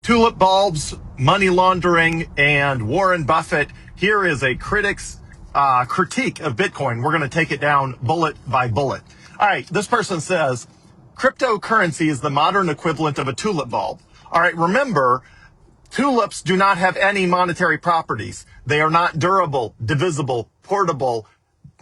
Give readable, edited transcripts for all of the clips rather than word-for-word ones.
Tulip bulbs, money laundering, and Warren Buffett. Here is a critic's critique of Bitcoin. We're going to take it down bullet by bullet. All right, this person says, cryptocurrency is the modern equivalent of a tulip bulb. All right, remember, tulips do not have any monetary properties. They are not durable, divisible, portable,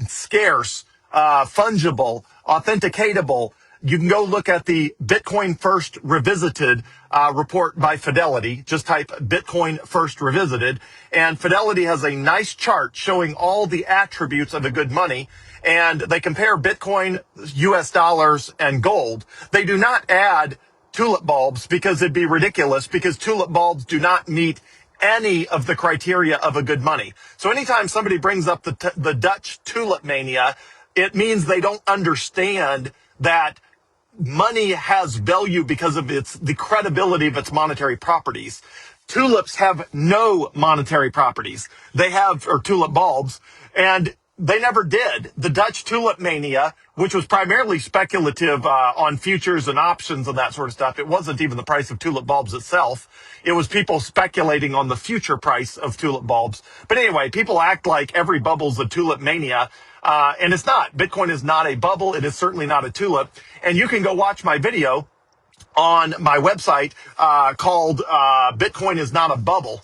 scarce, fungible, authenticatable. You can go look at the Bitcoin First Revisited report by Fidelity. Just type Bitcoin First Revisited. And Fidelity has a nice chart showing all the attributes of a good money. And they compare Bitcoin, US dollars, and gold. They do not add tulip bulbs because it'd be ridiculous, because tulip bulbs do not meet any of the criteria of a good money. So anytime somebody brings up the Dutch tulip mania, it means they don't understand that money has value because of the credibility of its monetary properties. Tulips have no monetary properties. They have, or tulip bulbs, and they never did. The Dutch tulip mania, which was primarily speculative on futures and options and that sort of stuff, it wasn't even the price of tulip bulbs itself. It was people speculating on the future price of tulip bulbs. But anyway, people act like every bubble's a tulip mania, and it's not. Bitcoin is not a bubble. It is certainly not a tulip. And you can go watch my video on my website called Bitcoin is Not a Bubble.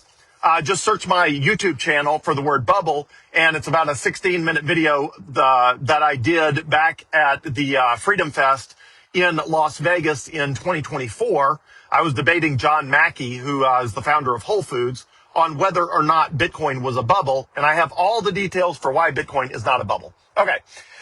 Just search my YouTube channel for the word bubble, and it's about a 16-minute video that I did back at the Freedom Fest in Las Vegas in 2024. I was debating John Mackey, who is the founder of Whole Foods, on whether or not Bitcoin was a bubble, and I have all the details for why Bitcoin is not a bubble. Okay,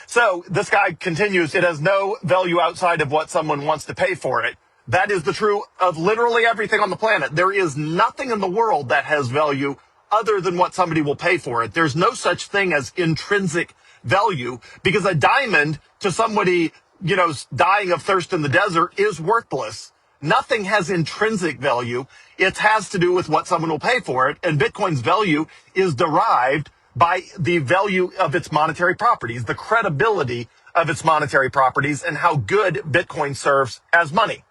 so this guy continues, it has no value outside of what someone wants to pay for it. That is the true of literally everything on the planet. There is nothing in the world that has value other than what somebody will pay for it. There's no such thing as intrinsic value, because a diamond to somebody, dying of thirst in the desert is worthless. Nothing has intrinsic value. It has to do with what someone will pay for it. And Bitcoin's value is derived by the value of its monetary properties, the credibility of its monetary properties, and how good Bitcoin serves as money.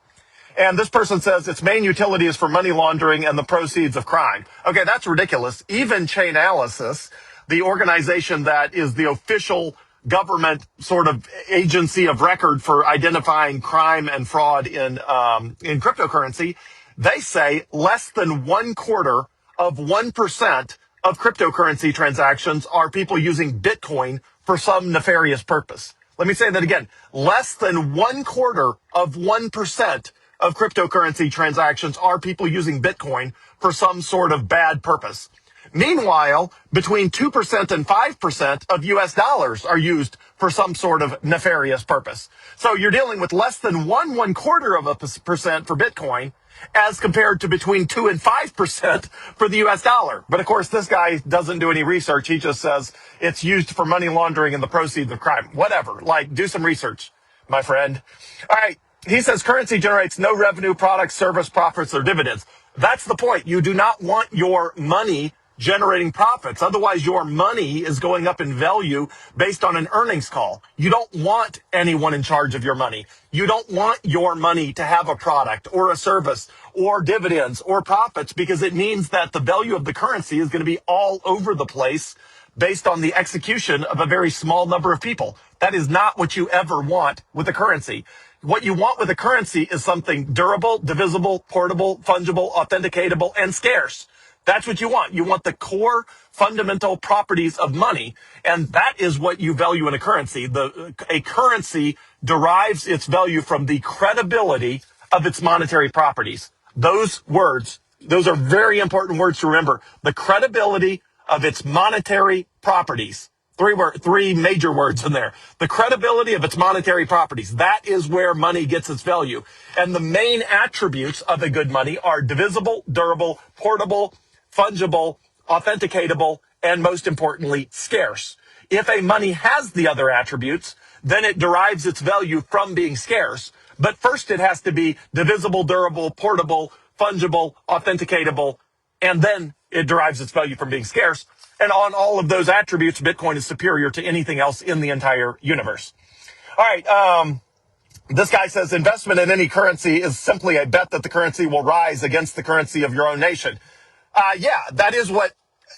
And this person says its main utility is for money laundering and the proceeds of crime. Okay, that's ridiculous. Even Chainalysis, the organization that is the official government sort of agency of record for identifying crime and fraud in cryptocurrency, they say less than 1/4% of cryptocurrency transactions are people using Bitcoin for some nefarious purpose. Let me say that again. Less than 1/4% of cryptocurrency transactions are people using Bitcoin for some sort of bad purpose. Meanwhile, between 2% and 5% of US dollars are used for some sort of nefarious purpose. So you're dealing with less than 1/1/4% for Bitcoin, as compared to between 2 and 5% for the US dollar. But of course, this guy doesn't do any research. He just says it's used for money laundering and the proceeds of crime. Whatever. Do some research, my friend. All right. He says currency generates no revenue, products, service, profits, or dividends. That's the point. You do not want your money generating profits. Otherwise, your money is going up in value based on an earnings call. You don't want anyone in charge of your money. You don't want your money to have a product or a service or dividends or profits, because it means that the value of the currency is going to be all over the place based on the execution of a very small number of people. That is not what you ever want with a currency. What you want with a currency is something durable, divisible, portable, fungible, authenticatable, and scarce. That's what you want. You want the core fundamental properties of money, and that is what you value in a currency. A currency derives its value from the credibility of its monetary properties. Those are very important words to remember. The credibility of its monetary properties. Three major words in there. The credibility of its monetary properties. That is where money gets its value. And the main attributes of a good money are divisible, durable, portable, fungible, authenticatable, and most importantly, scarce. If a money has the other attributes, then it derives its value from being scarce. But first it has to be divisible, durable, portable, fungible, authenticatable, and then it derives its value from being scarce. And on all of those attributes, Bitcoin is superior to anything else in the entire universe. All right, This guy says investment in any currency is simply a bet that the currency will rise against the currency of your own nation. Yeah, that is what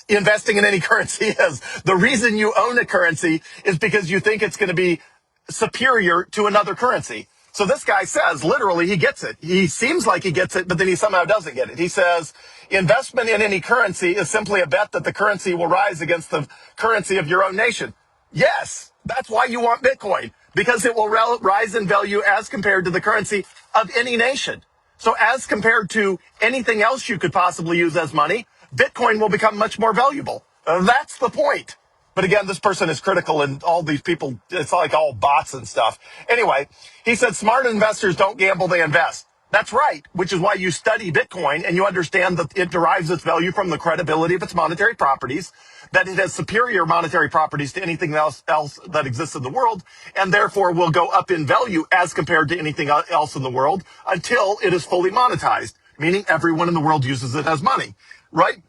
investing in any currency is. The reason you own a currency is because you think it's going to be superior to another currency. So this guy says, literally, he gets it. He seems like he gets it, but then he somehow doesn't get it. He says, investment in any currency is simply a bet that the currency will rise against the currency of your own nation. Yes, that's why you want Bitcoin, because it will rise in value as compared to the currency of any nation. So as compared to anything else you could possibly use as money, Bitcoin will become much more valuable. That's the point. But again, this person is critical, and all these people, it's like all bots and stuff. Anyway, he said, smart investors don't gamble, they invest. That's right, which is why you study Bitcoin and you understand that it derives its value from the credibility of its monetary properties, that it has superior monetary properties to anything else that exists in the world, and therefore will go up in value as compared to anything else in the world until it is fully monetized, meaning everyone in the world uses it as money, right?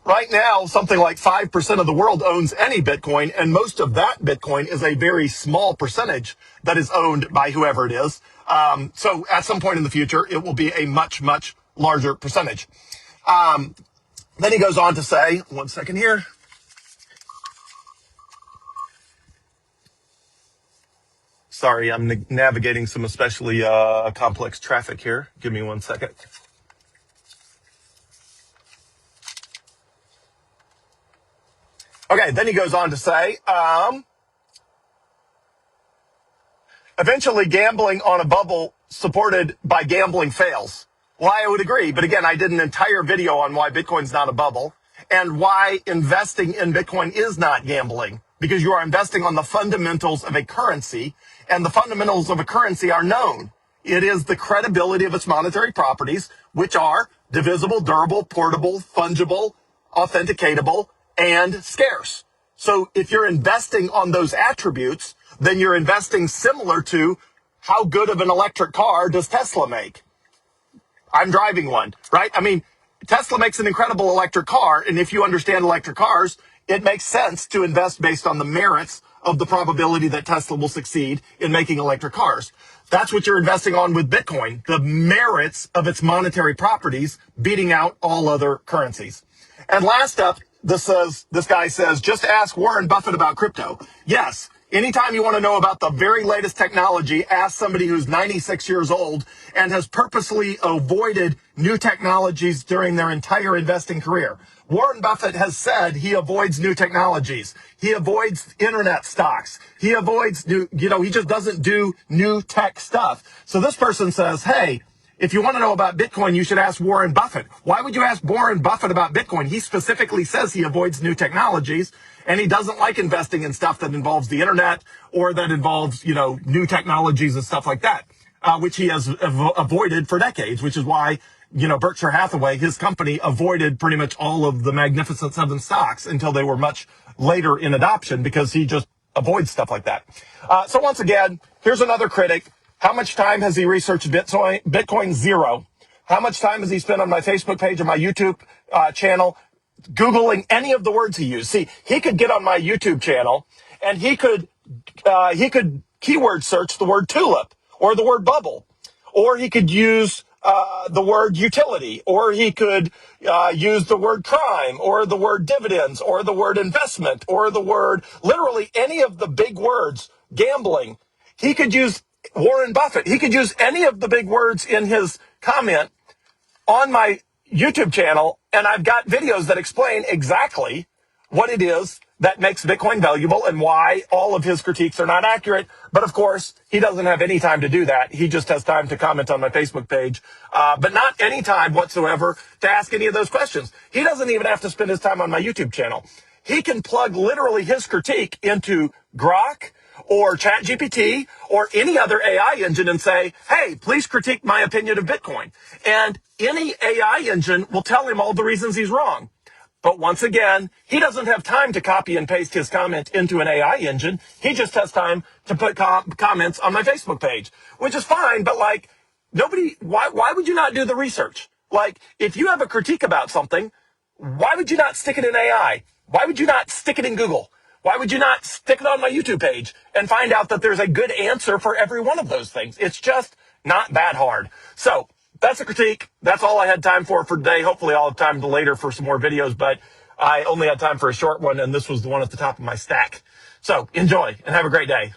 Right now, something like 5% of the world owns any Bitcoin, and most of that Bitcoin is a very small percentage that is owned by whoever it is. So at some point in the future, it will be a much, much larger percentage. Then he goes on to say, one second here. Sorry, I'm navigating some especially complex traffic here. Give me one second. Okay, then he goes on to say, eventually gambling on a bubble supported by gambling fails. Well, I would agree. But again, I did an entire video on why Bitcoin's not a bubble and why investing in Bitcoin is not gambling, because you are investing on the fundamentals of a currency, and the fundamentals of a currency are known. It is the credibility of its monetary properties, which are divisible, durable, portable, fungible, authenticatable, and scarce. So if you're investing on those attributes, then you're investing similar to how good of an electric car does Tesla make? I'm driving one, right? I mean, Tesla makes an incredible electric car, and if you understand electric cars, it makes sense to invest based on the merits of the probability that Tesla will succeed in making electric cars. That's what you're investing on with Bitcoin, the merits of its monetary properties beating out all other currencies. And last up, this guy says, just ask Warren Buffett about crypto. Yes. Anytime you want to know about the very latest technology, ask somebody who's 96 years old and has purposely avoided new technologies during their entire investing career. Warren Buffett has said he avoids new technologies. He avoids internet stocks. He avoids he just doesn't do new tech stuff. So this person says, hey, if you want to know about Bitcoin, you should ask Warren Buffett. Why would you ask Warren Buffett about Bitcoin? He specifically says he avoids new technologies, and he doesn't like investing in stuff that involves the internet or that involves, new technologies and stuff like that, which he has avoided for decades, which is why, Berkshire Hathaway, his company, avoided pretty much all of the Magnificent Seven stocks until they were much later in adoption, because he just avoids stuff like that. So once again, here's another critic. How much time has he researched Bitcoin? Bitcoin, 0. How much time has he spent on my Facebook page or my YouTube channel Googling any of the words he used? See, he could get on my YouTube channel and he could keyword search the word tulip or the word bubble, or he could use the word utility, or he could use the word crime, or the word dividends, or the word investment, or the word, literally any of the big words, gambling. He could use Warren Buffett. He could use any of the big words in his comment on my YouTube channel, and I've got videos that explain exactly what it is that makes Bitcoin valuable and why all of his critiques are not accurate. But of course, he doesn't have any time to do that. He just has time to comment on my Facebook page, but not any time whatsoever to ask any of those questions. He doesn't even have to spend his time on my YouTube channel. He can plug literally his critique into Grok or ChatGPT or any other AI engine and say, hey, please critique my opinion of Bitcoin. And any AI engine will tell him all the reasons he's wrong. But once again, he doesn't have time to copy and paste his comment into an AI engine. He just has time to put comments on my Facebook page, which is fine. But why would you not do the research? Like, if you have a critique about something, why would you not stick it in AI? Why would you not stick it in Google? Why would you not stick it on my YouTube page and find out that there's a good answer for every one of those things? It's just not that hard. So that's a critique. That's all I had time for today. Hopefully I'll have time later for some more videos, but I only had time for a short one, and this was the one at the top of my stack. So enjoy and have a great day.